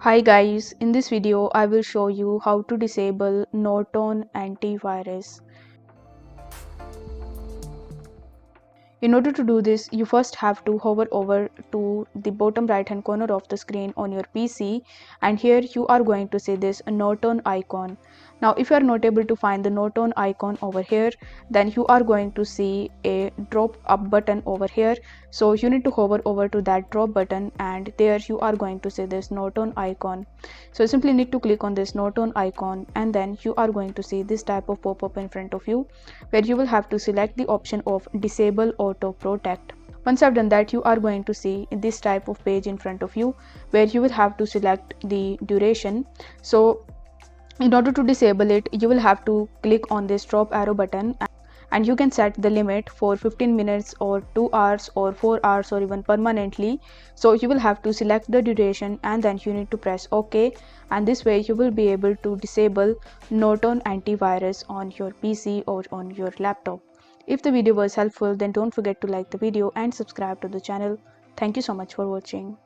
Hi guys, in this video I will show you how to disable Norton Antivirus. In order to do this, you first have to hover over to the bottom right hand corner of the screen on your PC, and here you are going to see this Norton icon. Now if you are not able to find the Norton icon over here, then you are going to see a drop up button over here. So you need to hover over to that drop button, and there you are going to see this Norton icon. So you simply need to click on this Norton icon, and then you are going to see this type of pop-up in front of you, where you will have to select the option of disable auto protect. Once I've done that, you are going to see this type of page in front of you, where you will have to select the duration. So in order to disable it, you will have to click on this drop arrow button, and you can set the limit for 15 minutes or 2 hours or 4 hours or even permanently. So you will have to select the duration, and then you need to press OK, and this way you will be able to disable Norton antivirus on your PC or on your laptop. If the video was helpful, then don't forget to like the video and subscribe to the channel. Thank you so much for watching.